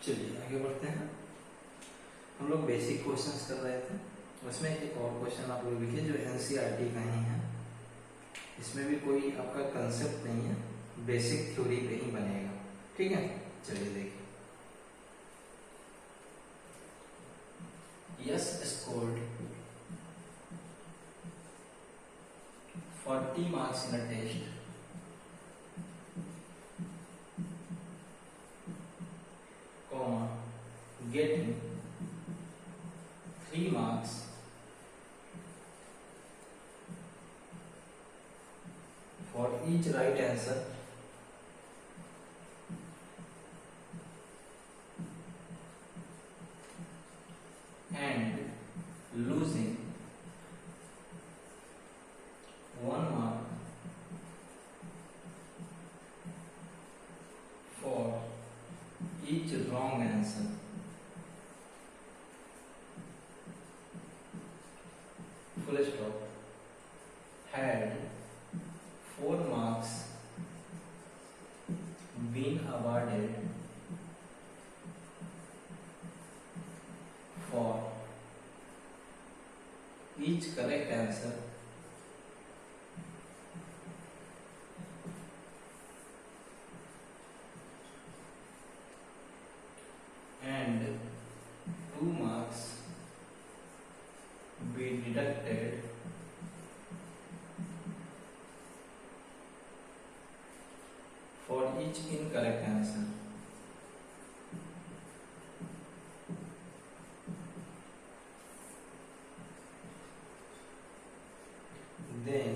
चलिए आगे बढ़ते हैं। हम लोग बेसिक क्वेश्चंस कर रहे थे, उसमें एक और क्वेश्चन आप लोग लिखिए जो एनसीईआरटी का ही है। इसमें भी कोई आपका कंसेप्ट नहीं है, बेसिक थ्योरी पे ही बनेगा। ठीक है, चलिए देखिए। Yes scored 40 marks in a test comma getting 3 marks for each right answer and losing 1 mark for each wrong answer. Full stop. Had 4 marks been awarded for each correct answer and 2 marks be deducted for each incorrect answer. Then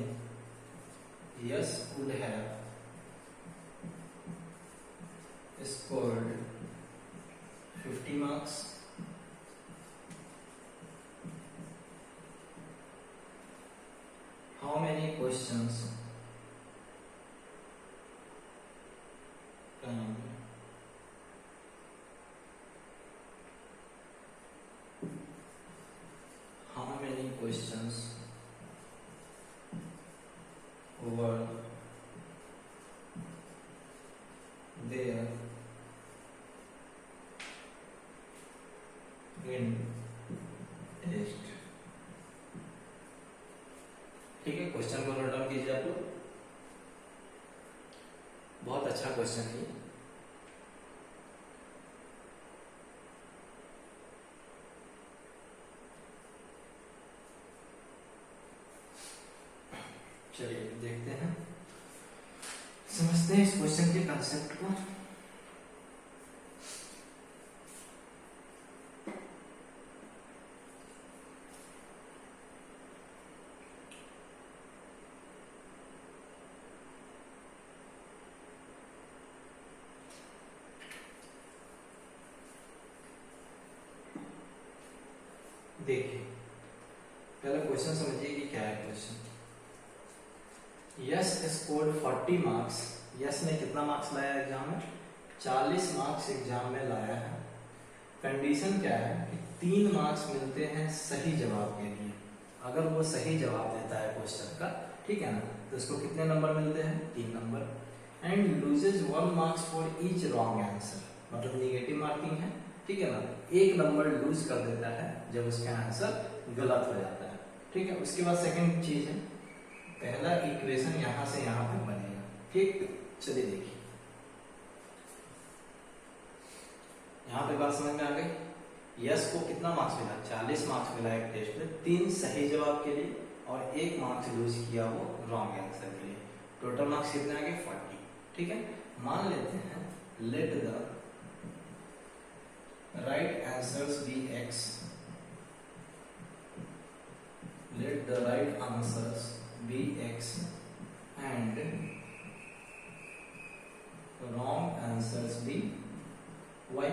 yes would have scored 50 marks how many questions how many questions were there in test। ठीक है, question को note down कीजिए आप लोग। बहुत अच्छा question है। चलिए देखते हैं, समझते हैं इस क्वेश्चन के कंसेप्ट को। देखिए पहले क्वेश्चन समझिए कि क्या है question. Yes scored 40 marks. Yes ने कितना मार्क्स लाया एग्जाम में? 40 मार्क्स एग्जाम में लाया है। कंडीशन क्या है कि 3 मार्क्स मिलते हैं सही जवाब के लिए। अगर वो सही जवाब देता है क्वेश्चन का, ठीक है ना, तो उसको कितने नंबर मिलते हैं? 3 number. And loses 1 marks for each wrong answer, मतलब निगेटिव मार्किंग है, ठीक है ना, 1 नंबर लूज कर देता है जब उसका आंसर गलत हो जाता है। ठीक है, उसके बाद सेकंड चीज है, पहला इक्वेशन यहां से यहां तक बनेगा। ठीक, चलिए देखिए यहां पे बात समझ में आ गई। यस को कितना मार्क्स मिला? 40 मार्क्स मिला एक टेस्ट में, 3 सही जवाब के लिए और 1 मार्क्स लूज किया वो रॉन्ग आंसर के लिए। टोटल मार्क्स कितने आ गए? 40। ठीक है, मान लेते हैं let the right answers be x, let the right answers be x and wrong answers be y।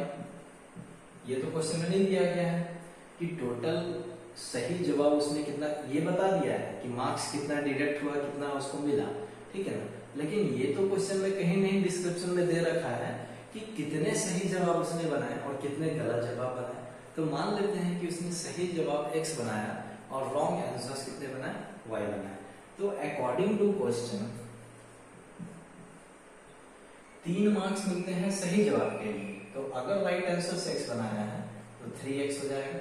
ये तो क्वेश्चन में नहीं दिया गया है कि टोटल सही जवाब उसने कितना, ये बता दिया है कि मार्क्स कितना डिडक्ट हुआ, कितना उसको मिला, ठीक है ना, लेकिन ये तो क्वेश्चन में कहीं नहीं डिस्क्रिप्शन में दे रखा है कि कितने सही जवाब उसने बनाए और कितने गलत जवाब बनाए। तो मान लेते हैं कि उसने सही जवाब x बनाया और रॉन्ग आंसर्स कितने बनाए? y बनाए। तो अकॉर्डिंग टू क्वेश्चन 3 मार्क्स मिलते हैं सही जवाब के लिए तो अगर राइट आंसर x बनाया है तो 3x हो जाएगा।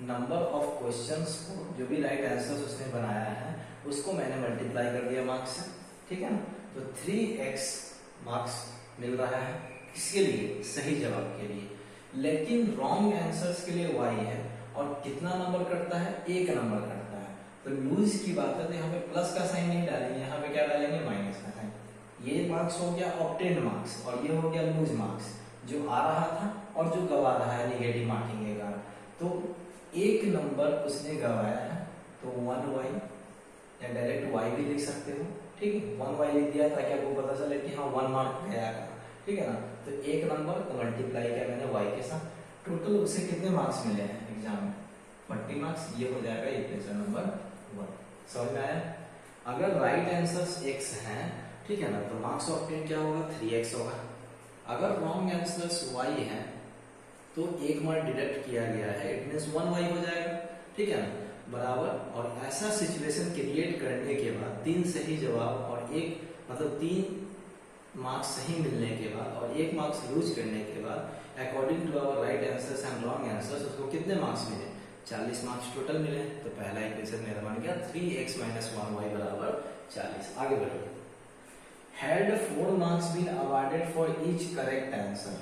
नंबर ऑफ क्वेश्चंस को, जो भी राइट आंसर उसने बनाया है उसको मैंने मल्टीप्लाई कर दिया मार्क्स से, ठीक है ना। तो 3x मार्क्स मिल रहा है किसके लिए, सही जवाब के लिए। लेकिन रॉन्ग आंसर्स के लिए y है और कितना नंबर कटता है, एक नंबर कटता है। तो लूज की बात है तो यहाँ पे प्लस का साइन नहीं डालेंगे, यहाँ पे क्या डालेंगे, माइनस का साइन। ये मार्क्स हो गया ऑब्टेन्ड मार्क्स और ये हो गया लूज मार्क्स, जो आ रहा था और जो गवा रहा है निगेटिव मार्किंग के कारण। तो एक नंबर उसने गवाया है तो 1y, या डायरेक्ट y भी लिख सकते हो, ठीक है। 1y लिख दिया ताकि आपको पता चले कि हाँ 1 मार्क गया है, ठीक है ना। तो एक नंबर को मल्टीप्लाई किया मैंने y के साथ, टोटल उसे कितने मार्क्स मिले हैं एग्जाम में, 40 मार्क्स। ये हो जाएगा इक्वेशन नंबर 1। समझ में आया। अगर राइट आंसर्स x हैं, ठीक है ना, तो मार्क्स ऑब्टेन क्या होगा, 3x होगा। अगर रॉन्ग आंसर्स y है तो एक मार्क डिडक्ट किया गया है, इट मींस 1y हो जाएगा, ठीक है ना, बराबर। और ऐसा सिचुएशन क्रिएट करने के बाद 3 सही जवाब और एक, मतलब 3 मार्क्स सही मिलने के बाद और 1 मार्क्स लूज करने के बाद according to our right answers and wrong answers उसको कितने मार्क्स मिले, 40 मार्क्स टोटल मिले। तो पहला इक्वेशन मेरा बन गया 3x - 1y बराबर 40। आगे बढ़िए। Had 4 marks been awarded for each correct answer,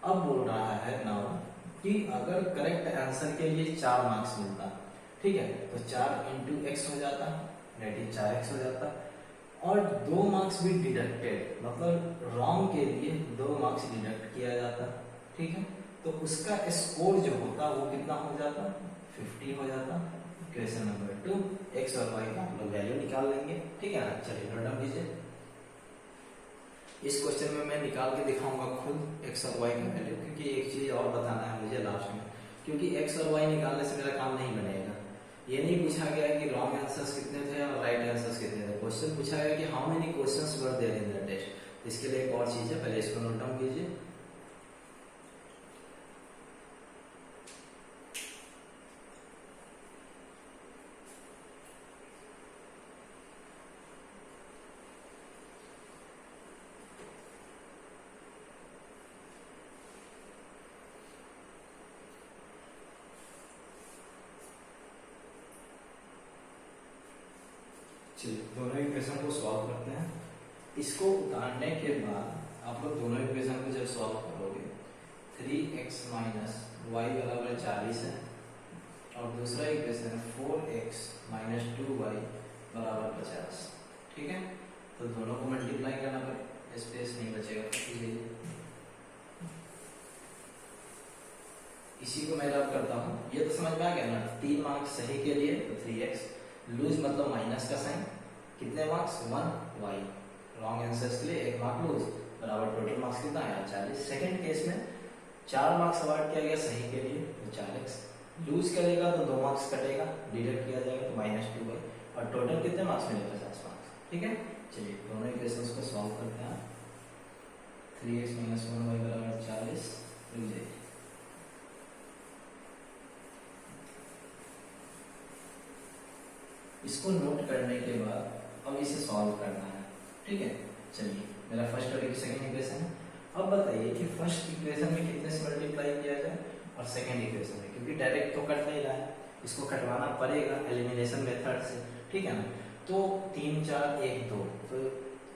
अब बोल रहा है नाउ कि अगर करेक्ट आंसर के लिए 4 मार्क्स मिलता, ठीक है, तो 4 into x हो जाता, दैट इज 4x हो जाता, और 2 मार्क्स भी डिडक्टेड, मतलब रॉन्ग के लिए 2 मार्क्स डिडक्ट किया जाता, ठीक है। तो उसका स्कोर जो होता वो कितना हो जाता, 50 हो जाता। क्वेश्चन नंबर 2, x और y का हम लोग वैल्यू निकाल लेंगे, ठीक है ना। चलिए नोट डाउन कीजिए। इस क्वेश्चन में मैं निकाल के दिखाऊंगा खुद x और y का वैल्यू, क्योंकि एक चीज और बताना है मुझे लास्ट में, क्योंकि x और y निकालने से मेरा काम नहीं बनेगा। ये नहीं पूछा गया कि रॉन्ग आंसर्स कितने थे और राइट आंसर्स कितने थे, क्वेश्चन पूछा गया कि how many questions were there in the test. इसके लिए एक और चीज है, पहले इसको नोट डाउन कीजिए। चलिए दोनों इक्वेशन को सॉल्व करते हैं। इसको उतारने के बाद आप लोग दोनों इक्वेशन को जब सॉल्व करोगे, 3x - y बराबर 40 है और दूसरा इक्वेशन 4x - 2y बराबर 50, ठीक है। तो दोनों को मल्टीप्लाई करना पर स्पेस नहीं बचेगा, इसीलिए इसी को मैं रब करता हूँ। ये तो समझ में आ गया ना, 3 मार्क्स सही के लिए तो 3x, लूज मतलब माइनस का साइन, कितने मार्क्स, 1y, रॉन्ग आंसर्स के लिए 1 मार्क लूज, बराबर टोटल मार्क्स कितना आया, 40। सेकंड केस में 4 मार्क्स अवार्ड किया गया सही के लिए तो 4x, लूज करेगा तो 2 मार्क्स कटेगा, डिडक्ट किया जाएगा तो -2y, और टोटल कितने मार्क्स मिले, 50 मार्क्स, ठीक है। चलिए दोनों इक्वेशंस को सॉल्व करते हैं। 3x - 1y बराबर 40, लीजिए। इसको नोट करने के बाद अब इसे सॉल्व करना है, ठीक है। चलिए मेरा फर्स्ट और सेकंड इक्वेशन है। अब बताइए कि फर्स्ट इक्वेशन में कितने से मल्टीप्लाई किया जाए और सेकंड इक्वेशन में, क्योंकि डायरेक्ट तो कट नहीं रहा है, इसको कटवाना पड़ेगा एलिमिनेशन मेथड से, ठीक है ना। तो 3 4 1 2, तो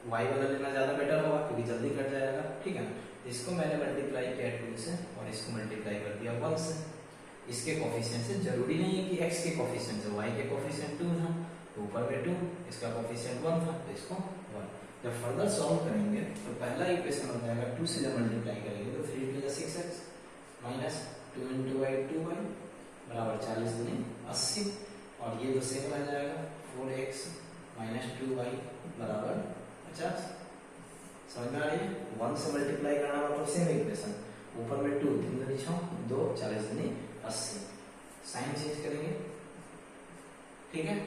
y वाला लेना ज्यादा बेटर होगा क्योंकि जल्दी कट जाएगा, ठीक है ना। इसको मैंने मल्टीप्लाई किया 2 से और इसको मल्टीप्लाई कर दिया 1 से। इसके कोफिशिएंट से, जरूरी नहीं है कि x के कोफिशिएंट से, y के कोफिशिएंट 2 था तो ऊपर में 2, इसका कोफिशिएंट 1 था तो इसको 1। जब फर्दर सॉल्व करेंगे तो पहला इक्वेशन हो जाएगा 2 से जब मल्टीप्लाई करेंगे तो 3 × 6x माइनस 2 × y 2y बराबर 40 दूनी 80, और ये 2 सेम रह जाएगा 4x - 2y बराबर 50। समझ में आ रही है। 1 से मल्टीप्लाई करना मतलब सेम इक्वेशन, ऊपर में 2 3 दूनी 6 2 40 दूनी 80, साइन चेंज करेंगे, ठीक है।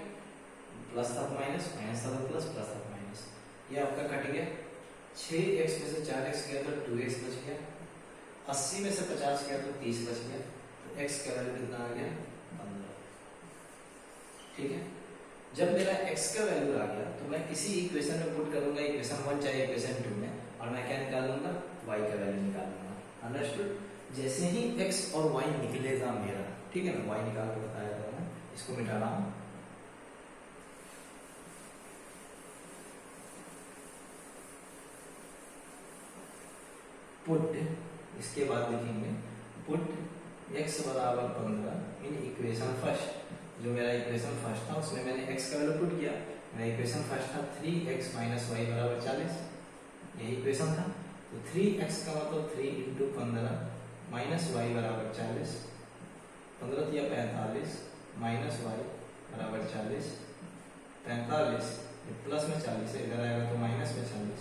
प्लस था माइनस, माइनस था प्लस, प्लस था माइनस, ये आपका कट गया। 6x में से 4x गया तो 2x बच गया, 80 में से 50 गया तो 30 बच गया, तो x का वैल्यू कितना आ गया, 15, ठीक है। जब मेरा x का वैल्यू आ गया तो मैं इसी इक्वेशन में पुट करूंगा इक्वेशन 1 चाहे इक्वेशन 2 में, और मैं क्या निकाल लूंगा, y का वैल्यू निकाल लूंगा, अंडरस्टूड। जैसे ही x और y निकलेगा मेरा, ठीक है ना, y निकाल के बताया था मैं, इसको मिटा रहा हूं। पुट, इसके बाद लिखेंगे पुट x बराबर 15 इन इक्वेशन फर्स्ट। जो मेरा इक्वेशन फर्स्ट था उसमें मैंने x का वैल्यू पुट किया। मेरा इक्वेशन फर्स्ट था 3x माइनस वाई बराबर 40, यही इक्वेशन था। तो 3x का मतलब 3 इंटू 15 माइनस वाई बराबर 40, 15 या 45 माइनस वाई बराबर 40, 45 प्लस में 40 है, इधर आएगा तो माइनस में 40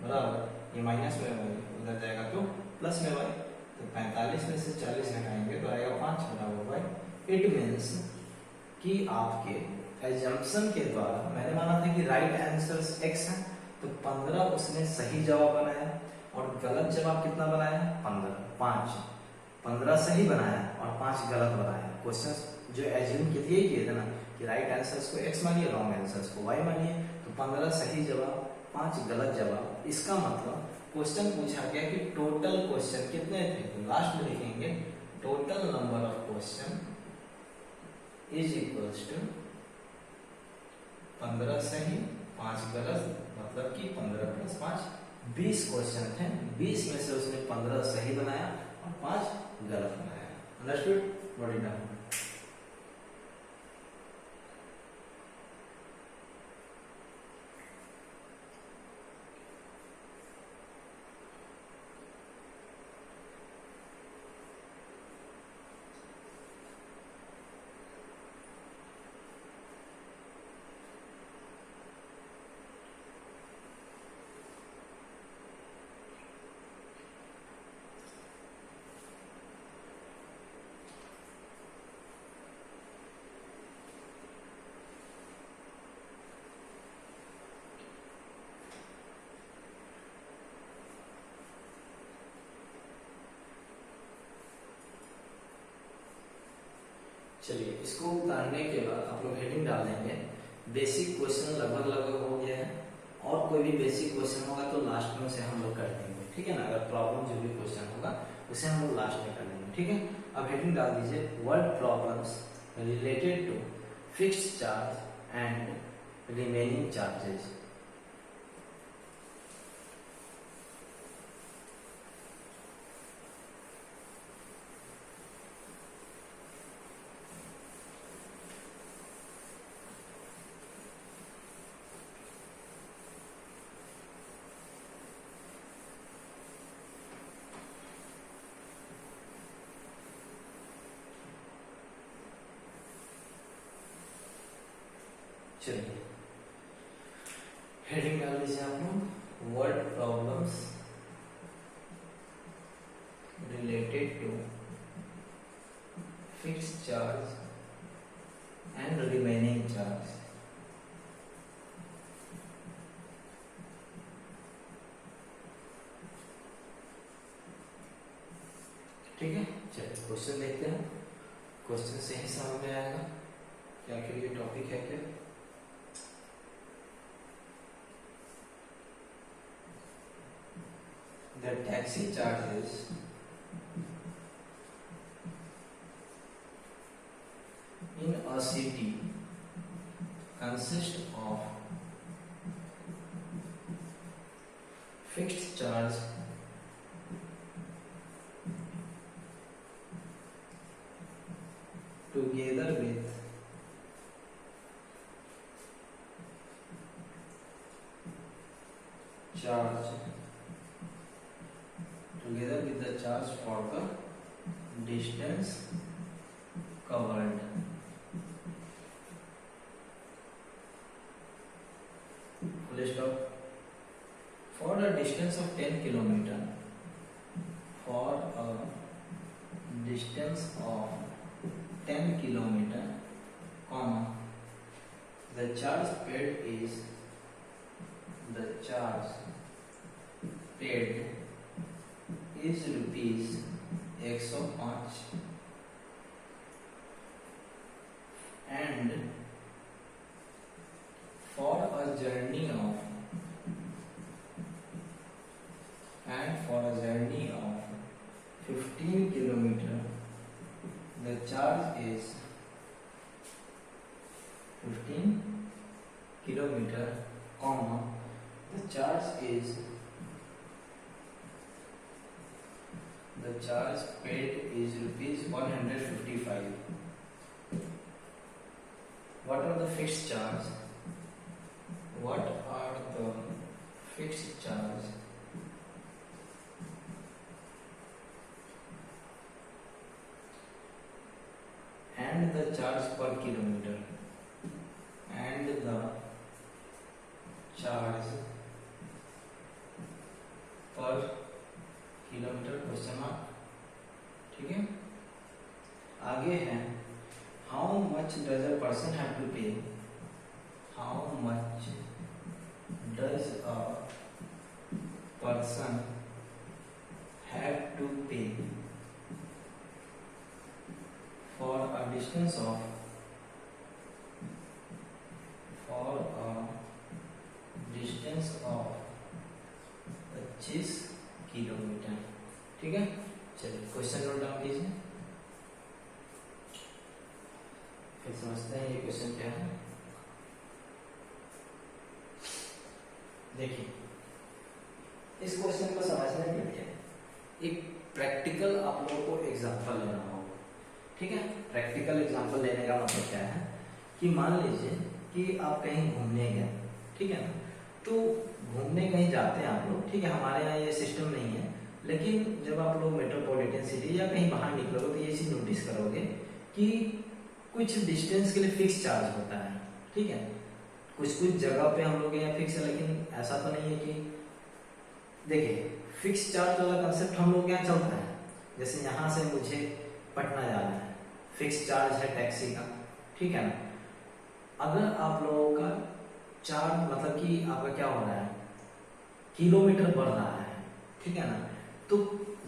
बराबर ये माइनस में वाई, उधर जाएगा तो प्लस में वाई। तो 45 में से 40 घटाएंगे तो आएगा 5 बराबर वाई। इट मीन्स कि आपके एजम्पशन के द्वारा मैंने माना था कि राइट आंसर x है, तो 15 उसने सही जवाब बनाया और गलत जवाब कितना बनाया? 15 15 सही बनाया और 5 गलत बनाया। क्वेश्चन जो एज्यूम किए थे ना कि राइट आंसर्स को x मानिए, रॉन्ग आंसर्स को y मानिए, तो 15 सही जवाब 5 गलत जवाब। इसका मतलब क्वेश्चन पूछा गया कि टोटल क्वेश्चन कितने थे, तो लास्ट में लिखेंगे total number of question is equals to 15 सही 5 गलत, मतलब कि 15 प्लस 5 20 क्वेश्चन थे। 20 में से उसने 15 सही बनाया और 5 गलत बनाया। अंडरस्टूड? Note it down. चलिए, इसको उतारने के बाद आप लोग हेडिंग डाल देंगे बेसिक क्वेश्चन लगभग हो गया है, और कोई भी बेसिक क्वेश्चन होगा तो लास्ट में उसे हम लोग कर देंगे, ठीक है ना। अगर प्रॉब्लम जो भी क्वेश्चन होगा उसे हम लोग लास्ट में कर देंगे, ठीक है। अब हेडिंग डाल दीजिए word problems related to fixed charge and remaining charges. चलिए, हेडिंग डाल दीजिए आप लोग word problems related to fixed charge and remaining charge. ठीक है, चलिए क्वेश्चन देखते हैं। क्वेश्चन से ही समझ में आएगा कि आखिर ये टॉपिक है क्या। The taxi charges in a city consist of fixed charge together with charge the charge for the distance covered. Full stop. For a distance of 10 kilometer, for a distance of 10 kilometer, comma, the charge paid is rupees 105 and for a journey of 10 15 kilometer, the charge is 15 kilometer, comma, the charge paid is rupees 155. What are the fixed charge? What are the fixed charge and the charge per kilometer? And the charge per kilometre, question mark. ठीक है, आगे है how much does a person have to pay, how much does a person have to pay for a distance of 25 kilometre. ठीक है, चलिए question note down कीजिए, फिर समझते हैं ये क्वेश्चन क्या है। देखिए, इस क्वेश्चन को समझने के लिए एक प्रैक्टिकल आप लोगों को एग्जांपल लेना होगा। ठीक है, प्रैक्टिकल एग्जांपल लेने का मतलब क्या है कि मान लीजिए कि आप कहीं घूमने गए, ठीक है ना, तो घूमने कहीं जाते हैं आप लोग, ठीक है, हमारे यहाँ ये सिस्टम नहीं है, लेकिन जब आप लोग मेट्रोपॉलिटन सिटी या कहीं बाहर निकलोगे तो ये चीज नोटिस करोगे कि कुछ डिस्टेंस के लिए फिक्स चार्ज होता है। ठीक है, कुछ कुछ जगह पे हम लोग यहाँ फिक्स है, लेकिन ऐसा तो नहीं है कि देखिए फिक्स चार्ज वाला कंसेप्ट हम लोग यहाँ चलता है। जैसे यहाँ से मुझे पटना जाना है, फिक्स चार्ज है टैक्सी का, ठीक है ना। अगर आप लोगों का चार्ज मतलब कि आपका क्या हो रहा है, किलोमीटर बढ़ रहा है, ठीक है ना, तो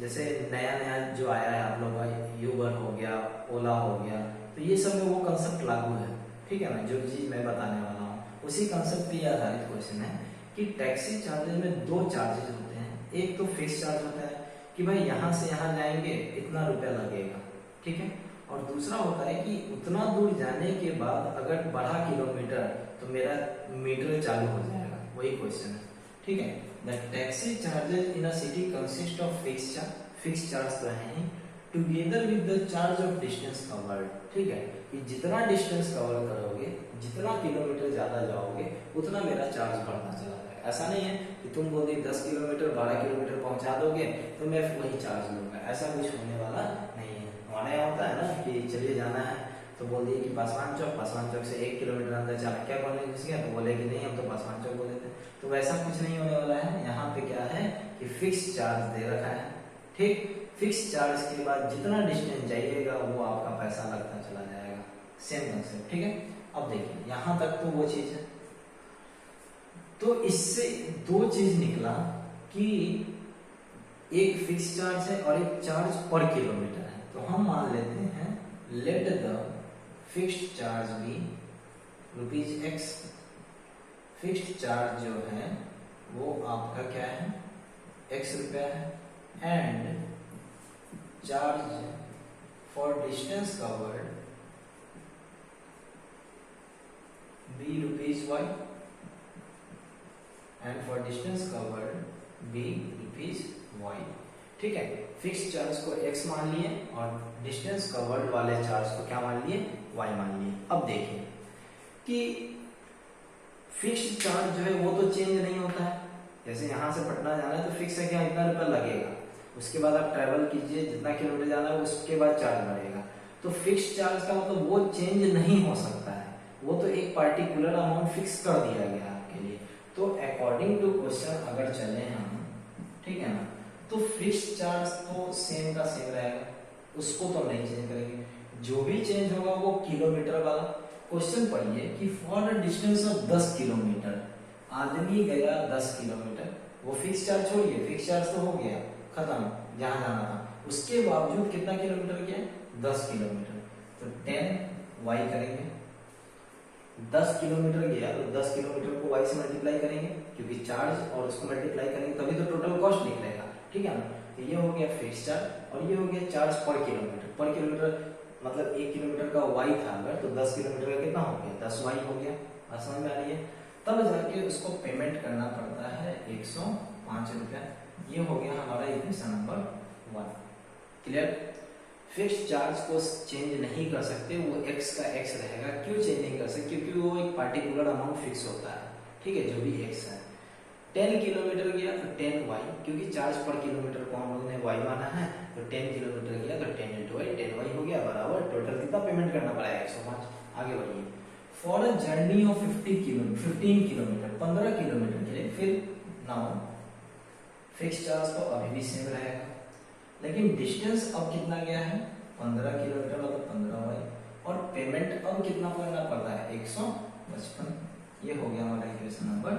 जैसे नया नया जो आया है आप लोगों का यूबर हो गया, ओला हो गया, तो ये सब में वो कंसेप्ट लागू है। ठीक है ना, जो चीज मैं बताने वाला हूँ उसी कंसेप्ट पे आधारित क्वेश्चन है कि टैक्सी चार्जेस में दो चार्जेस होते हैं। एक तो फिक्स चार्ज होता है कि भाई यहाँ से यहाँ जाएंगे इतना रुपया लगेगा, ठीक है, और दूसरा होता है कि उतना दूर जाने के बाद अगर बढ़ा किलोमीटर तो मेरा मीटर चालू हो जाएगा, वही क्वेश्चन है। ठीक है, the taxi charges in a city consist of fix charge तो है together with the charge of distance covered. ठीक है, कि जितना डिस्टेंस कवर करोगे, जितना किलोमीटर ज्यादा जाओगे, उतना मेरा चार्ज बढ़ता चला जाएगा। ऐसा नहीं है कि तुम बोल 10 किलोमीटर 12 किलोमीटर पहुंचा दोगे तो मैं वही चार्ज लूंगा, ऐसा कुछ होने वाला नहीं है। हमारे यहाँ होता है ना कि चलिए जाना है तो बोल दिए कि पासवान चौक से 1 किलोमीटर अंदर चाणक्य कॉलोनी घुस गया, तो बोले कि नहीं हम तो पासवान चौक बोले थे, तो वैसा कुछ नहीं होने वाला है। यहाँ पे क्या है कि फिक्स चार्ज दे रखा है। ठीक, फिक्स चार्ज के बाद जितना डिस्टेंस जाइएगा वो आपका पैसा लगता चला जाएगा, सेम कंसेप्ट। ठीक है, अब देखिए यहाँ तक तो वो चीज है, तो इससे दो चीज निकला कि एक फिक्स चार्ज है और एक चार्ज पर किलोमीटर है। तो हम मान लेते हैं let the fixed charge be ₹x। Fixed charge जो है वो आपका क्या है, x रुपया है, and charge for distance covered ₹y, and for distance covered ₹y। ठीक है, फिक्स चार्ज को x मान लिए और डिस्टेंस कवर्ड वाले चार्ज को क्या मान लिए, y मान लिए। अब देखिए कि फिक्स्ड चार्ज जो है वो तो चेंज नहीं होता है। जैसे यहाँ से पटना जाना है तो फिक्स है, क्या इतना रुपया लगेगा, उसके बाद आप ट्रेवल कीजिए, जितना किलोमीटर जाना है उसके बाद चार्ज बढ़ेगा। तो फिक्स्ड चार्ज का मतलब वो चेंज नहीं हो सकता है, वो तो एक पार्टिकुलर अमाउंट फिक्स कर दिया गया आपके लिए। तो अकॉर्डिंग टू क्वेश्चन अगर चले हम, ठीक है ना, तो फिक्स्ड चार्ज तो सेम का सेम रहेगा, उसको तो नहीं चेंज करेंगे। जो भी चेंज होगा वो किलोमीटर वाला। क्वेश्चन पढ़िए कि for a distance of 10 kilometre, आदमी गया 10 किलोमीटर, वो फिक्स चार्ज छोड़िए, फिक्स चार्ज तो हो गया खत्म, जहां जाना था, उसके बावजूद कितना किलोमीटर गया, 10 किलोमीटर, तो 10y करेंगे। 10 किलोमीटर गया तो 10 किलोमीटर को y से मल्टीप्लाई करेंगे, क्योंकि चार्ज और उसको मल्टीप्लाई करेंगे तभी तो टोटल कॉस्ट निकलेगा। ठीक है ना, तो ये हो गया फिक्स चार्ज और ये हो गया चार्ज पर किलोमीटर। पर किलोमीटर मतलब 1 किलोमीटर का वाई था अगर, तो 10 किलोमीटर का कितना हो गया, 10 वाई हो गया। बात समझ में आ रही है? तब जाके उसको पेमेंट करना पड़ता है 105 रुपया। ये हो गया हमारा equation number 1। Clear? Fix charge को चेंज नहीं कर सकते, वो x का x रहेगा। क्यों चेंज नहीं कर सकते? क्योंकि वो एक पार्टिकुलर अमाउंट फिक्स होता है, ठीक है, जो भी x है। 10 किलोमीटर गया तो 10 वाई, क्योंकि चार्ज पर किलोमीटर को हम लोग ने वाई माना है, तो 10 किलोमीटर गया तो 10 इंटू वाई, 10 वाई हो गया बराबर टोटल कितना पेमेंट करना पड़ा 105। आगे बढ़िए। For a journey of 15 kilometre 15 kilometre के लिए, फिर नाउ फिक्स चार्ज तो अभी भी सेम रहेगा, लेकिन डिस्टेंस अब कितना गया है 15 किलोमीटर, मतलब 15 वाई, और पेमेंट अब कितना करना पड़ता है 155। ये हो गया हमारा इक्वेशन नंबर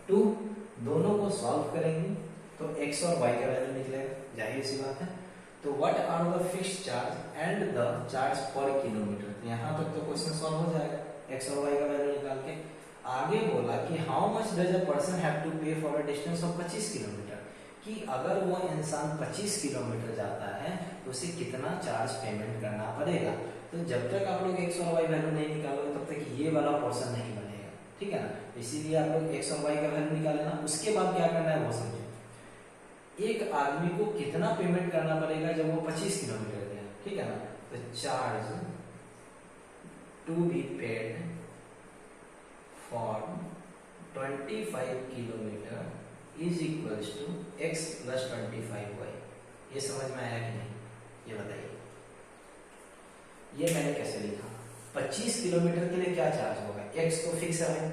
2। दोनों को सॉल्व करेंगे तो x और y का वैल्यू निकलेगा, जाहिर सी बात है। तो what are the fixed charge and the charge per kilometre, यहाँ तक तो क्वेश्चन सॉल्व हो जाएगा x और y का वैल्यू निकाल के। आगे बोला कि how much does a person have to pay for a distance of 25 kilometre, कि अगर वो इंसान 25 किलोमीटर जाता है तो उसे कितना चार्ज पेमेंट करना पड़ेगा। तो जब तक आप लोग x और y वैल्यू नहीं निकालोगे तब तक ये वाला पोर्शन नहीं बनेगा, ठीक है ना। इसीलिए आप लोग x और y का वैल्यू निकाल लेना। उसके बाद क्या करना है वो समझो। एक आदमी को कितना पेमेंट करना पड़ेगा जब वो 25 किलोमीटर गया, ठीक है ना। तो charge to be paid for 25 kilometre is equals to x plus 25y। ये समझ में आया कि नहीं, ये बताइए। ये मैंने कैसे लिखा, 25 किलोमीटर के लिए क्या चार्ज होगा, x तो फिक्स है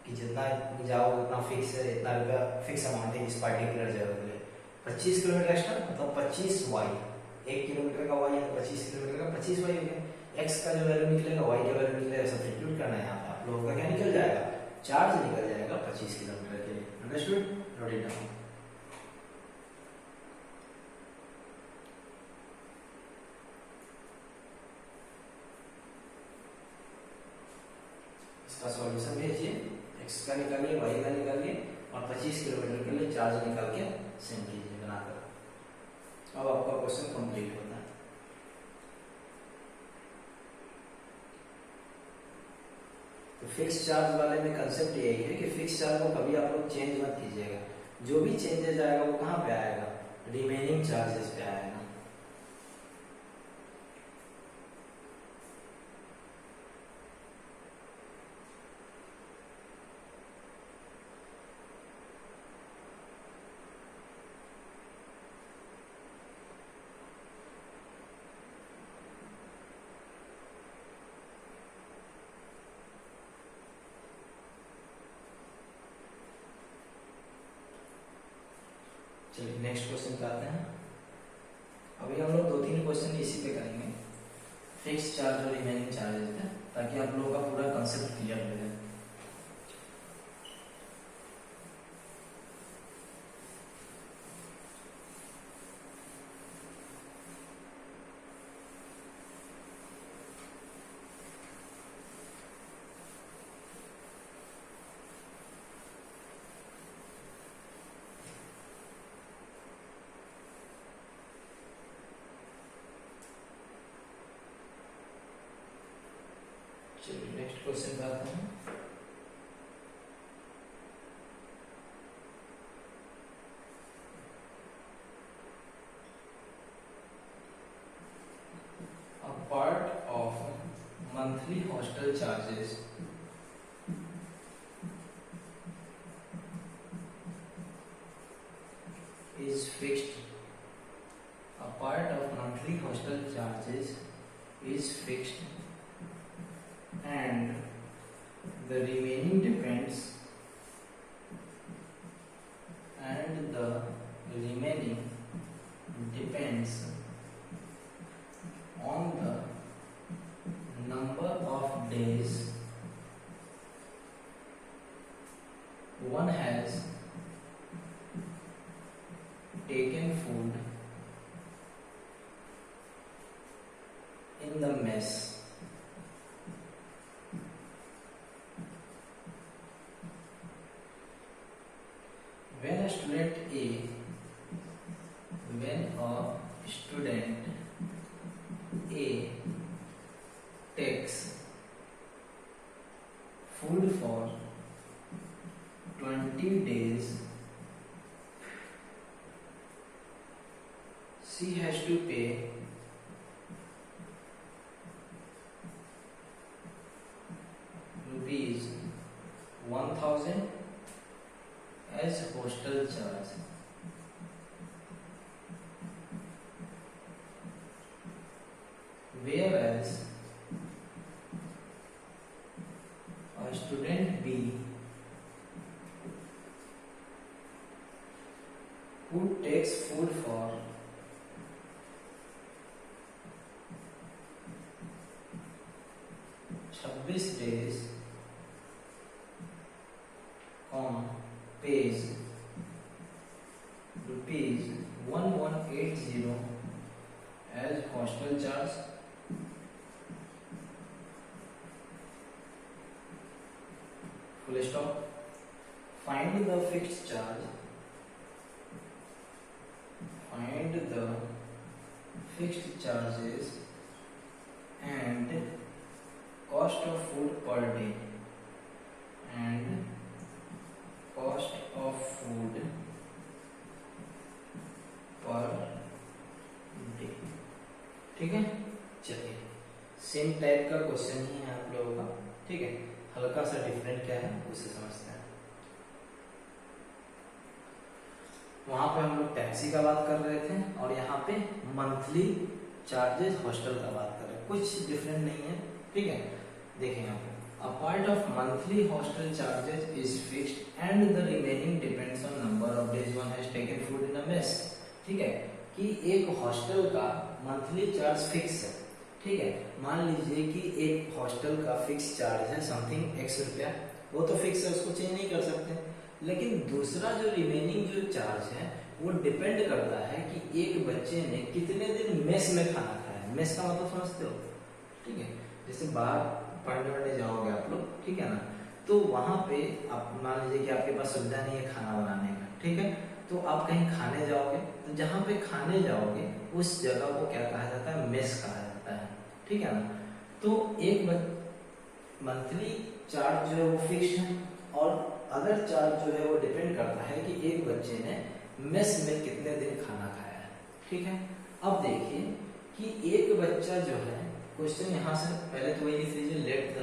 कि जितना जाओ उतना फिक्स है, इतना रुपया फिक्स अमाउंट है इस पार्टिकुलर जगह के लिए। 25 किलोमीटर एक्स्ट्रा मतलब 25 वाई, 1 किलोमीटर का वाई है तो 25 किलोमीटर का 25 वाई हो गया। x का जो वैल्यू निकलेगा y का वैल्यू निकलेगा, सब्स्टिट्यूट करना है यहाँ पे। आप लोगों का क्या निकल जाएगा, चार्ज निकल जाएगा 25 किलोमीटर के लिए। अंडरस्टूड? Note it down. इसका सॉल्यूशन भेजिए, x का निकालिए, y का निकालिए और 25 किलोमीटर के लिए चार्ज निकाल के सेंड कीजिए बनाकर। अब आपका क्वेश्चन कंप्लीट होता है। तो फिक्स चार्ज वाले में कंसेप्ट यही है कि फिक्स चार्ज को कभी आप लोग चेंज मत कीजिएगा। जो भी चेंजेस आएगा वो कहाँ पे आएगा, रिमेनिंग चार्जेस पे आएगा। चलिए नेक्स्ट क्वेश्चन पे आते हैं। अभी हम लोग 2-3 क्वेश्चन इसी पे करेंगे, फिक्स चार्ज और रिमेनिंग चार्जेस पे, ताकि आप लोगों का पूरा कंसेप्ट क्लियर हो जाए। चलिए नेक्स्ट क्वेश्चन पे आते हैं। A part of monthly hostel charges is fixed. A part of monthly hostel charges is fixed and the remaining depends on the number of days one has taken food in the mess. When a student A student A takes food for 20 days, she has to pay rupees 1000 as hostel charge. Whereas a student B who takes food for 26 days pays rupees 1180 as hostel charge. Full stop. Find the fixed charge. Find the fixed charges and cost of food per day. And cost of food per day. ठीक है, चलिए same type का question ही है आप लोगों का. ठीक है, हल्का सा डिफरेंट क्या है उसे समझते हैं. वहां पे हम लोग टैक्सी का बात कर रहे थे और यहाँ पे मंथली चार्जेस हॉस्टल का बात कर रहे हैं. कुछ डिफरेंट नहीं है. ठीक है, देखिए यहाँ पे a part of monthly hostel charges is fixed and the remaining depends on number of days one has taken food in a mess. ठीक है, कि एक हॉस्टल का मंथली चार्ज फिक्स है. ठीक है, मान लीजिए कि एक हॉस्टल का फिक्स चार्ज है समथिंग x रुपया, वो तो फिक्स है, उसको चेंज नहीं कर सकते. लेकिन दूसरा जो रिमेनिंग जो चार्ज है वो डिपेंड करता है कि एक बच्चे ने कितने दिन मेस में खाना खाया. मेस का मतलब समझते हो. ठीक है, जैसे बाहर पढ़ने जाओगे आप लोग, ठीक है ना, तो वहां पे आप मान लीजिए कि आपके पास सुविधा नहीं है खाना बनाने का. ठीक है, तो आप कहीं खाने जाओगे, तो जहाँ पे खाने जाओगे उस जगह को क्या कहा जाता है, मेस कहा जाता है. ठीक है ना, तो एक मंथली चार्ज जो है वो फिक्स है और अदर चार्ज जो है वो डिपेंड करता है कि एक बच्चे ने मेस में कितने दिन खाना खाया है. ठीक है, अब देखिए कि एक बच्चा जो है, क्वेश्चन यहां से पहले तो वही लिख लीजिए, let the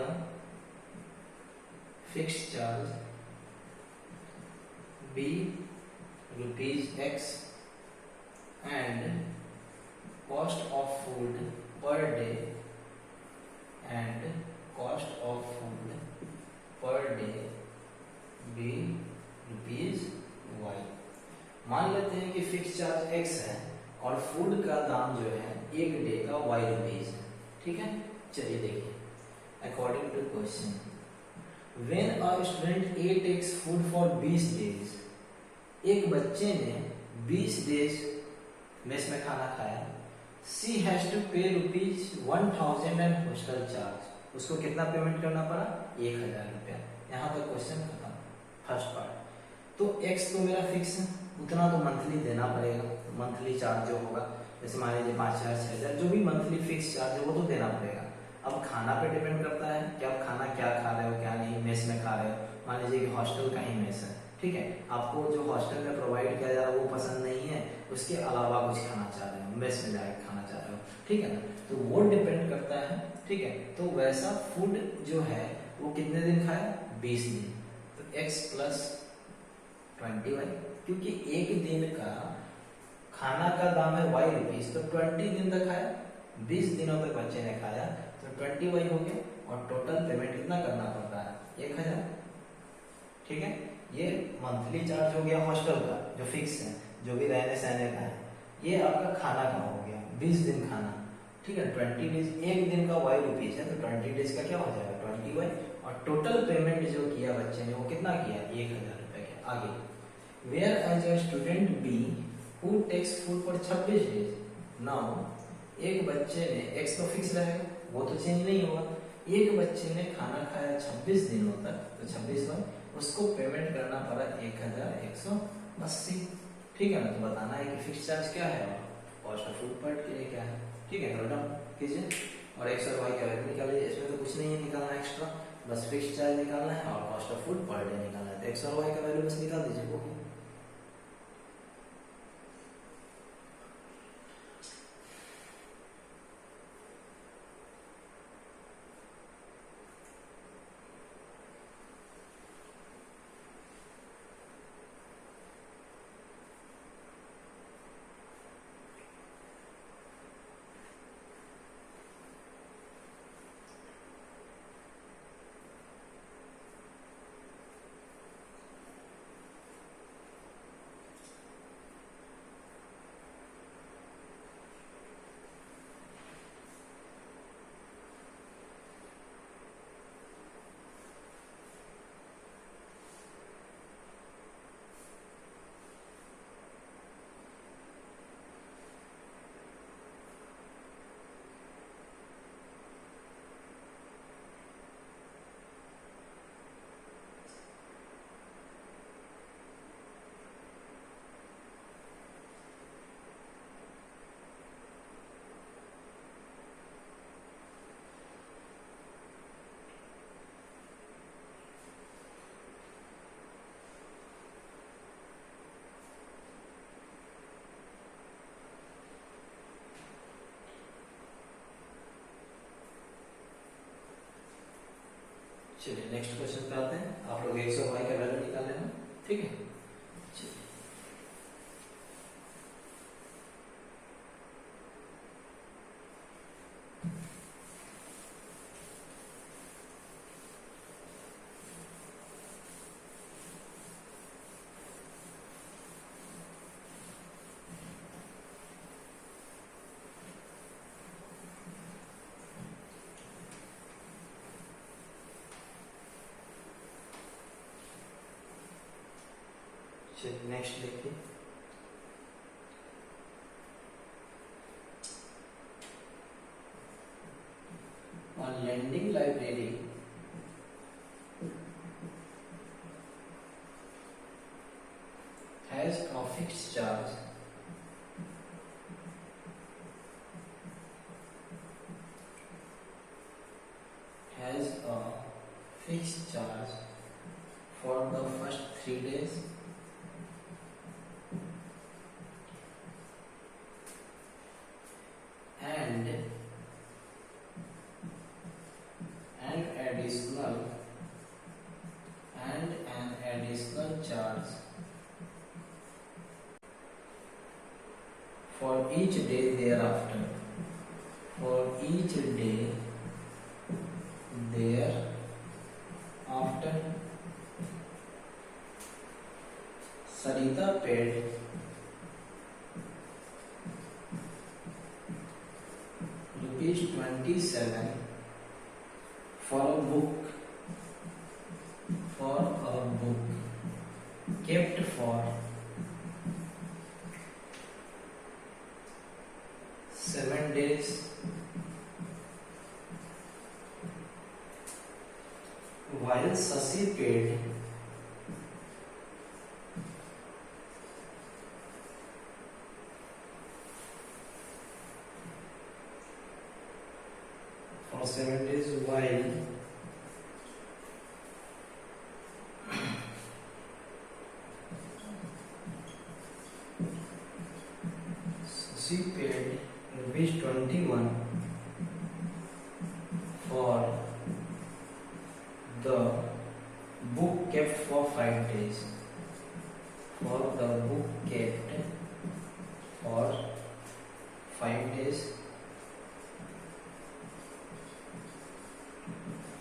fixed charge be rupees x and cost of food per day and cost of food per day be rupees y. मान लेते हैं कि फिक्स चार्ज एक्स है और फूड का दाम जो है एक डे का वाई रुपीज है. ठीक है, चलिए देखिए according to question, when a student A takes food for 20 days, एक बच्चे ने 20 डेज मेस में खाना खाया. She has to pay rupees 1000 and hostel charge. उसको कितना पेमेंट करना पड़ा, 1000 रुपया. यहाँ तक क्वेश्चन खत्म, फर्स्ट पार्ट. तो एक्स तो मेरा फिक्स है, उतना तो मंथली देना पड़ेगा. मंथली चार्ज जो होगा, जैसे मान लीजिए 5000 6000, जो भी मंथली फिक्स चार्ज है वो तो देना पड़ेगा. अब खाना पे डिपेंड करता है कि आप खाना क्या खा रहे हो क्या नहीं, मेस में खा रहे हो. मान लीजिए कि हॉस्टल का ही मेस है. ठीक है, आपको जो हॉस्टल में प्रोवाइड किया जा रहा है वो पसंद नहीं है, उसके अलावा कुछ खाना चाह रहे हो, मेस में जाकर खाना चाह रहे हो. ठीक है ना, तो वो डिपेंड करता है. ठीक है, तो वैसा फूड जो है वो कितने दिन खाया, 20 दिन. तो x प्लस 20y, क्योंकि एक दिन का खाना का दाम है y रुपीज, तो 20 दिन तक खाया, 20 दिनों तक बच्चे ने खाया, तो 20y हो गया. और टोटल पेमेंट कितना करना पड़ता है, 1000. ठीक है, ये मंथली चार्ज हो गया हॉस्टल का जो फिक्स है, जो भी रहने सहने का है. ये आपका खाना का हो गया, 20 दिन खाना. ठीक है, 20 डेज, एक दिन का y रुपीज है, तो 20 डेज का क्या हो जाएगा, 20y. और टोटल पेमेंट जो किया बच्चे ने वो कितना किया, 1000 रुपए किया. आगे, whereas a student B who takes food for 26 days. Now एक बच्चे ने, एक्स तो फिक्स रहेगा, वो तो चेंज नहीं होगा. एक बच्चे ने खाना खाया 26 दिनों तक, तो 26 बार उसको पेमेंट करना पड़ा 1180. ठीक है ना, तो बताना है कि फिक्स चार्ज क्या है. Cost of food per day क्या है, ठीक है, नोट डाउन कीजिए। और एक्स और वाई का वैल्यू निकालिए, इसमें तो कुछ नहीं है निकालना एक्स्ट्रा, बस फिक्स चार्ज निकालना है और cost of food per day निकालना है। तो एक्स और वाई का वैल्यू बस निकाल दीजिए, वो चलिए नेक्स्ट क्वेश्चन पे आते हैं। आप लोग एक्स और वाई का वैल्यू निकाल लेना, ठीक है। चलिए नेक्स्ट देखिए, on lending library has a fixed charge for the first 3 days and an additional charge for each day thereafter. For each day thereafter, Sarita paid ₹27 for a book kept for 7 days while Sasi paid for 7 days while Sasi paid ₹21 for the book kept for 5 days. For the book kept for 5 days,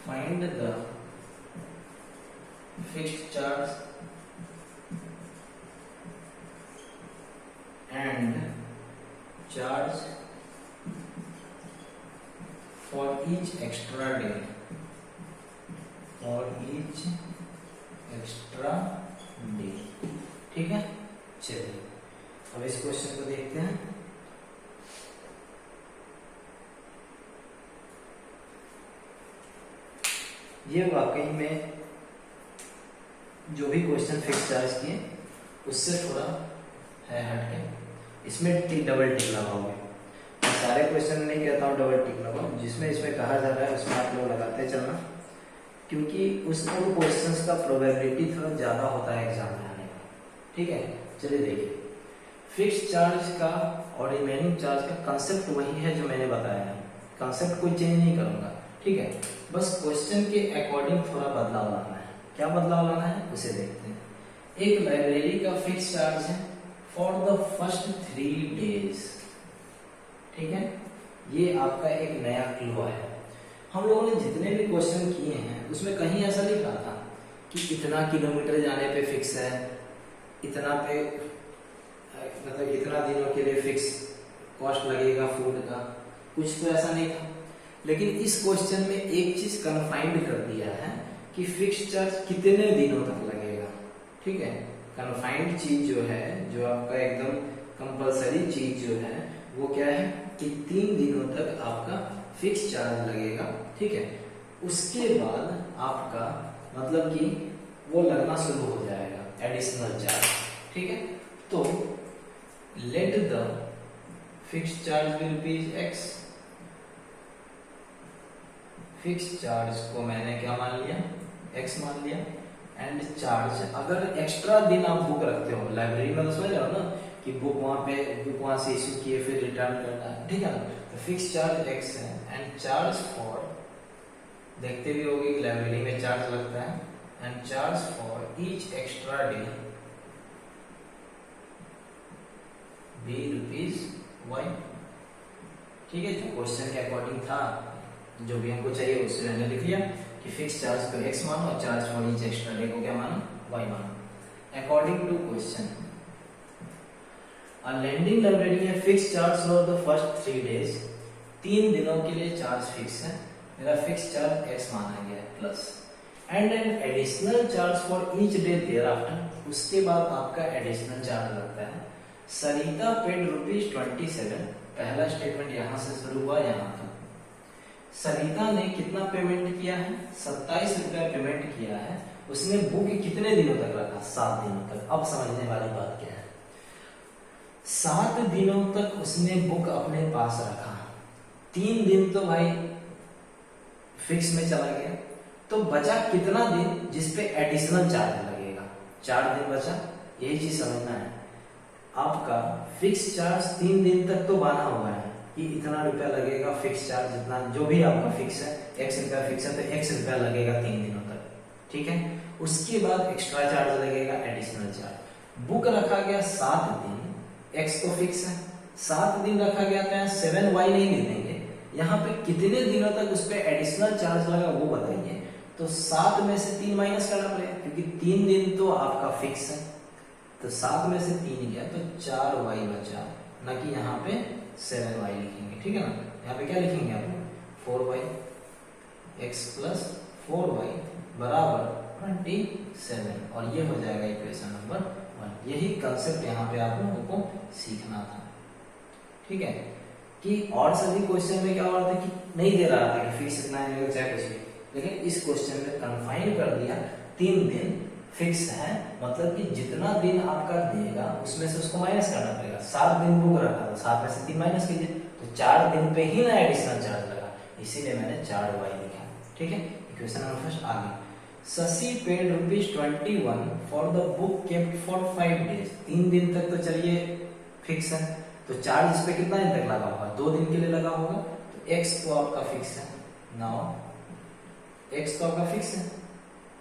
find the fixed charge and charge for each extra day. ठीक है, चलिए अब इस question को देखते हैं। ये वाकई में जो भी क्वेश्चन फिक्स चार्ज किए उससे थोड़ा है हटके। इसमें टिक डबल टिक लगाओगे। मैं सारे क्वेश्चन में नहीं कहता हूँ डबल टिक लगाओ, जिसमें इसमें कहा जा रहा है उसमें आप लोग लगाते चलना, क्योंकि उसमें वो क्वेश्चंस का प्रोबेबिलिटी थोड़ा ज़्यादा होता है एग्जाम में आने का। ठीक है, चलिए देखिए, फिक्स चार्ज का और रिमेनिंग चार्ज का कंसेप्ट वही है जो मैंने बताया है, कंसेप्ट कोई चेंज नहीं करूंगा। ठीक है, बस क्वेश्चन के अकॉर्डिंग थोड़ा बदलाव लाना है। क्या बदलाव लाना है उसे देखते हैं। एक लाइब्रेरी का फिक्स चार्ज है फॉर द फर्स्ट 3 डेज। ठीक है, ये आपका एक नया क्लू है। हम लोगों ने जितने भी क्वेश्चन किए हैं उसमें कहीं ऐसा लिखा था कि इतना किलोमीटर जाने पे फिक्स है, इतना पे मतलब इतना दिनों के लिए फिक्स कॉस्ट लगेगा फूड का, कुछ तो ऐसा नहीं था। लेकिन इस क्वेश्चन में एक चीज कन्फाइंड कर दिया है कि फिक्स चार्ज कितने दिनों तक लगेगा। ठीक है, कन्फाइंड चीज जो है, जो आपका एकदम कंपलसरी चीज जो है वो क्या है कि 3 दिनों तक आपका फिक्स चार्ज लगेगा। ठीक है, उसके बाद आपका मतलब कि वो लगना शुरू हो जाएगा एडिशनल चार्ज। ठीक है, तो let the fix charge be rupees x. Fix charge को मैंने क्या मान लिया, एक्स मान लिया। एंड चार्ज, अगर एक्स्ट्रा दिन आप बुक रखते हो लाइब्रेरी में, तो समझ रहे हो ना कि बुक वहां से इश्यू किए फिर रिटर्न करना है। ठीक है ना, तो फिक्स चार्ज एक्स है एंड चार्ज फॉर, देखते भी होगे कि लाइब्रेरी में चार्ज लगता है, and charge for each extra day be rupees y. ठीक है, जो क्वेश्चन के अकॉर्डिंग था, जो भी हमको चाहिए उससे मैंने लिख लिया कि फिक्स चार्ज को x मानो और charge for each extra day को क्या मानो, y मानो। According to question, a lending library है fix charge for the first 3 days. 3 दिनों के लिए चार्ज फिक्स है, मेरा फिक्स चार्ज x माना गया है plus, and an additional charge for each day thereafter. उसके बाद आपका एडिशनल चार्ज लगता है। सरिता पेड ₹27। पहला स्टेटमेंट यहां से शुरू हुआ यहां तक। सरिता ने कितना पेमेंट किया है, 27 रुपया पेमेंट किया है। उसने बुक कितने दिनों तक रखा, 7 दिनों तक। अब समझने वाली बात क्या है, 7 दिनों तक उसने बुक अपने पास रखा। 3 दिन तो भाई फिक्स में चला गया, तो बचा कितना दिन जिसपे एडिशनल चार्ज लगेगा, 4 दिन बचा। यही चीज समझना है। आपका फिक्स चार्ज 3 दिन तक तो बना हुआ है कि इतना रुपया लगेगा फिक्स चार्ज, जितना जो भी आपका फिक्स है, x रुपया फिक्स है तो x रुपया लगेगा 3 दिनों तक। ठीक है, उसके बाद एक्स्ट्रा चार्ज लगेगा एडिशनल चार्ज। बुक रखा गया 7 दिन, x तो फिक्स है, 7 दिन रखा गया था, 7y नहीं लिखेंगे, यहाँ पे कितने दिनों तक उस पर एडिशनल चार्ज लगा वो बताइए। तो 7 में से 3 माइनस करना पड़ेगा, क्योंकि 3 दिन तो आपका फिक्स है, तो 7 में से 3 गया तो 4y बचा, ना कि यहाँ पे 7y लिखेंगे। ठीक है ना, यहाँ पे क्या लिखेंगे आप 4y, x प्लस 4y बराबर 27, और ये हो जाएगा इक्वेशन नंबर 1। यही कंसेप्ट यहाँ पे आप लोगों को सीखना था। ठीक है, कि और सभी क्वेश्चन में क्या हो रहा था कि नहीं दे रहा था कि फिक्स इतना है चाहे कुछ भी, लेकिन इस क्वेश्चन में कन्फाइन कर दिया 3 दिन फिक्स है, मतलब कि जितना दिन आपका देगा उसमें से उसको माइनस करना पड़ेगा। 7 दिन बुक रखा था, 7 में से 3 माइनस कीजिए, तो 4 दिन पे ही ना एडिशनल चार्ज लगा, इसीलिए मैंने 4y लिखा। ठीक है, इक्वेशन नंबर फर्स्ट आ गई। Shashi paid ₹21 for the book kept for 5 days. 3 दिन तक तो चलिए फिक्स है, तो चार्ज इस पे कितना दिन तक लगा होगा, 2 दिन के लिए लगा होगा, तो x तो आपका फिक्स है। नाउ x तो आपका फिक्स है,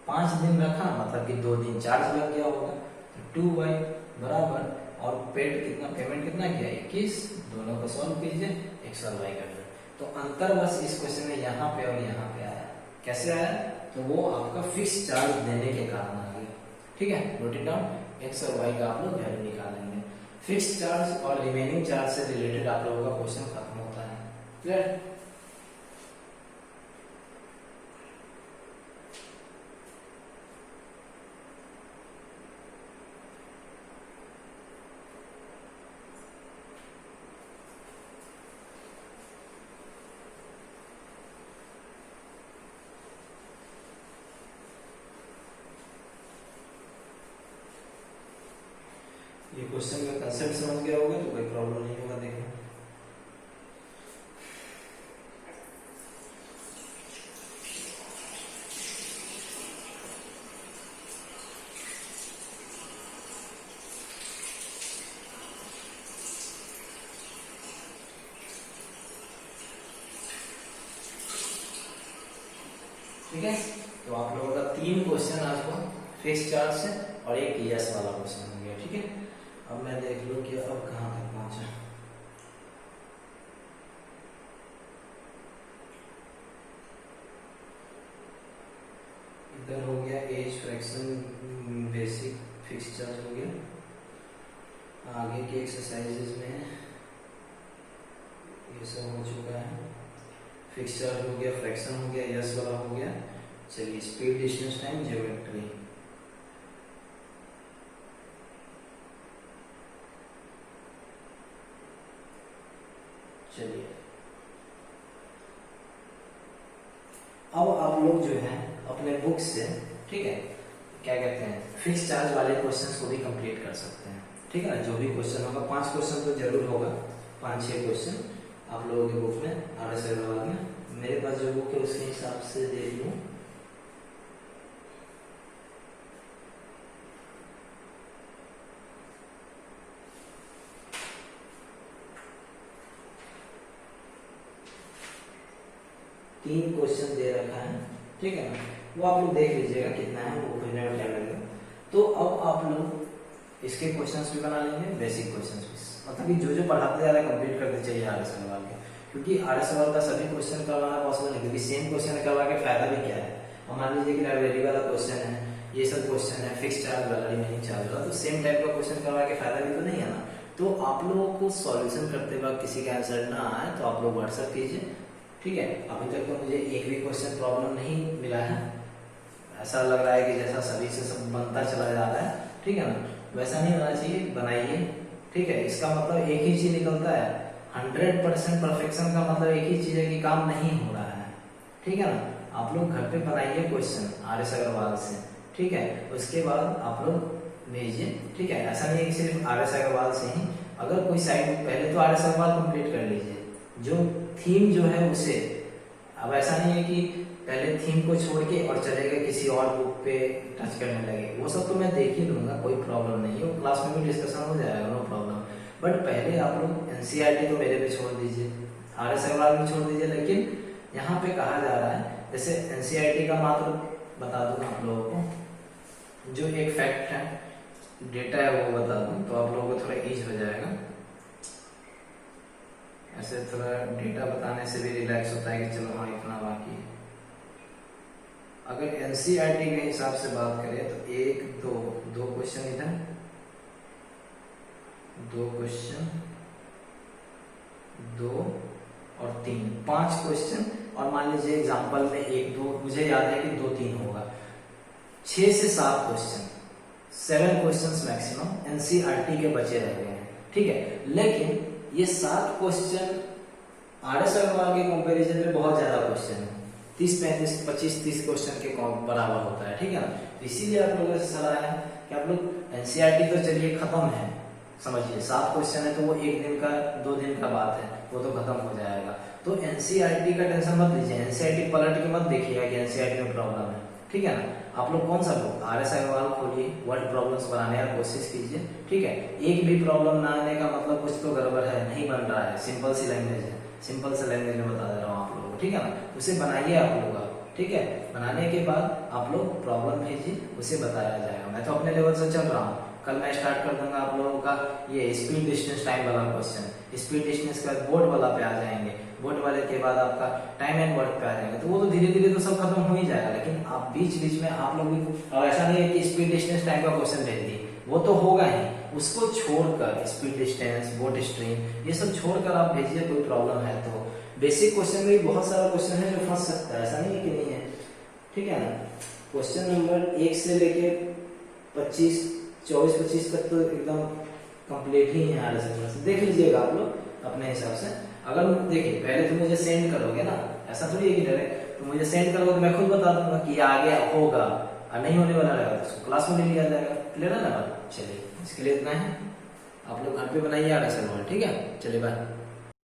5 दिन रखा मतलब कि 2 दिन चार्ज लग गया होगा, तो 2y बराबर, और पेड कितना, पेमेंट कितना किया 21, दोनों को सॉल्व कीजिए, x और y कर दो। तो अंतर बस इस क्वेश्चन में यहाँ पे और यहाँ पे आया। कैसे आया, तो वो आपका फिक्स चार्ज देने के कारण आ गया। ठीक है, नोट इट डाउन, x और y का आप लोग वैल्यू निकालेंगे। फिक्स चार्ज और रिमेनिंग चार्ज से रिलेटेड आप लोगों का क्वेश्चन खत्म होता है। क्लियर? ये क्वेश्चन का कंसेप्ट समझ गया होगा तो कोई प्रॉब्लम नहीं होगा देखने। ठीक है, तो आप लोगों का 3 क्वेश्चन आज हुआ फिक्स चार्ज से और एक यस वाला क्वेश्चन हो गया। ठीक है, अब मैं देख लूं कि अब कहां तक पहुंचा। इधर हो गया as fraction basic fix charge हो गया। आगे की एक्सरसाइजेज में ये सब हो चुका है। फिक्स चार्ज हो गया, फ्रैक्शन हो गया, यस वाला हो गया। चलिए स्पीड, डिस्टेंस, टाइम, ज्योमेट्री। चलिए अब आप लोग जो है अपने बुक से, ठीक है, क्या कहते हैं, फिक्स चार्ज वाले क्वेश्चंस को भी कंप्लीट कर सकते हैं। ठीक है ना, जो भी क्वेश्चन होगा 5 क्वेश्चन तो जरूर होगा, 5-6 क्वेश्चन आप लोगों के बुक में RS अग्रवाल में। मेरे पास जो बुक है उसके हिसाब से देख लूं। तीन क्वेश्चन दे रखा है, ठीक है ना, वो आप लोग देख लीजिएगा कितना है, वो खोजने में टाइम लगेगा। तो अब आप लोग इसके क्वेश्चंस भी बना लेंगे, बेसिक क्वेश्चंस भी, मतलब कि जो जो पढ़ाते जा रहे हैं कंप्लीट करते चाहिए RS अग्रवाल के, क्योंकि RS अग्रवाल का सभी क्वेश्चन करवाना पॉसिबल नहीं, क्योंकि सेम क्वेश्चन करवा के फायदा भी क्या है। अब मान लीजिए कि लाइब्रेरी वाला क्वेश्चन है, ये सब क्वेश्चन है फिक्स चार्ज वाला, रिमेनिंग चार्ज वाला, तो सेम टाइप का क्वेश्चन करवा के फायदा भी तो नहीं है ना। तो आप लोगों को सॉल्यूशन करते वक्त किसी का आंसर ना आए तो आप लोग व्हाट्सएप कीजिए। ठीक है, अभी तक तो मुझे एक भी क्वेश्चन प्रॉब्लम नहीं मिला है, ऐसा लग रहा है कि जैसा सभी से सब बनता चला जा रहा है। ठीक है ना, वैसा नहीं होना चाहिए, बनाइए। ठीक है, इसका मतलब एक ही चीज निकलता है, 100% परफेक्शन का मतलब एक ही चीज है कि काम नहीं हो रहा है। ठीक है ना, आप लोग घर पे बनाइए क्वेश्चन RS अग्रवाल से। ठीक है, उसके बाद आप लोग भेजिए। ठीक है, ऐसा नहीं है कि सिर्फ RS अग्रवाल से ही, अगर कोई साइड पहले तो RS अग्रवाल कंप्लीट कर लीजिए, जो थीम जो है उसे, अब ऐसा नहीं है कि पहले थीम को छोड़ के और चले गए किसी और बुक पे टच करने लगे, वो सब तो मैं देख ही लूंगा, कोई प्रॉब्लम नहीं है, वो क्लास में भी डिस्कशन हो जाएगा, नो प्रॉब्लम। बट पहले आप लोग NCERT तो मेरे पे छोड़ दीजिए, RS अग्रवाल भी छोड़ दीजिए, लेकिन यहाँ पे कहा जा रहा है, जैसे NCERT का मात्र बता दूं आप लोगों को, जो एक फैक्ट है, डेटा है, वो बता दूं तो आप लोगों को थोड़ा ईज हो जाएगा। ऐसे थोड़ा डेटा बताने से भी रिलैक्स होता है कि चलो हाँ इतना बाकी है। अगर NCERT के हिसाब से बात करें तो 1, 2 क्वेश्चन इधर, 2 क्वेश्चन, 2 और 3, 5 क्वेश्चन, और मान लीजिए एग्जांपल में 1, 2, मुझे याद है कि 2, 3 होगा, 6 से 7 क्वेश्चन, 7 क्वेश्चन मैक्सिमम NCERT के बचे रह गए हैं। ठीक है, लेकिन ये 7 क्वेश्चन RS अग्रवाल के कंपैरिजन में बहुत ज्यादा क्वेश्चन है, 30, 35, 25, 30 क्वेश्चन के बराबर होता है। ठीक है ना, तो इसीलिए आप लोगों से सलाह है कि आप लोग NCERT तो चलिए खत्म है, समझिए 7 क्वेश्चन है तो वो 1 दिन का 2 दिन का बात है, वो तो खत्म हो जाएगा। तो NCERT का टेंशन मत लीजिए, NCERT पलट के मत देखिएगा कि NCERT में प्रॉब्लम है। ठीक है ना, आप लोग कौन सा बुक RS अग्रवाल खोलिए, वर्ड प्रॉब्लम्स बनाने का कोशिश कीजिए। ठीक है, एक भी प्रॉब्लम ना आने का मतलब कुछ तो गड़बड़ है, नहीं बन रहा है, सिंपल सी लैंग्वेज है, सिंपल से लैंग्वेज में बता दे रहा हूँ आप लोगों को। ठीक है ना, उसे बनाइए आप लोग। ठीक है, बनाने के बाद आप लोग प्रॉब्लम भेजिए, उसे बताया जाएगा। मैं तो अपने लेवल से चल रहा हूँ, कल मैं स्टार्ट कर दूंगा आप लोगों का ये स्पीड, डिस्टेंस, टाइम वाला क्वेश्चन। स्पीड, डिस्टेंस के बाद बोर्ड वाला पे आ जाएंगे, बोर्ड वाले के बाद आपका टाइम एंड वर्क पे आ जाएंगे, तो वो तो धीरे धीरे तो सब खत्म हो ही जाएगा। लेकिन आप बीच बीच में आप लोग भी, और ऐसा नहीं है कि स्पीड, डिस्टेंस, टाइम का क्वेश्चन भेज दिए, वो तो होगा ही, उसको छोड़कर स्पीड, डिस्टेंस, बोट स्ट्रीम, ये सब छोड़कर आप भेजिए, कोई प्रॉब्लम है तो। बेसिक क्वेश्चन में बहुत सारा क्वेश्चन है जो फंस सकता है, ऐसा नहीं है कि नहीं है। ठीक है ना, क्वेश्चन नंबर 1 से लेके 24, 25 तक तो एकदम कंप्लीट ही है RS अग्रवाल से, देख लीजिएगा आप लोग अपने हिसाब से। अगर देखिए पहले तो मुझे सेंड करोगे ना, ऐसा थोड़ी है कि डायरेक्ट तो मुझे सेंड करोगे तो मैं खुद बता दूंगा कि आ गया होगा, और नहीं होने वाला रहेगा तो क्लास में ले लिया जाएगा। क्लियर है ना बात? चलिए इसके लिए इतना है। आप लोग घर पे बनाइए और ऐसा ठीक है। चलिए बाय।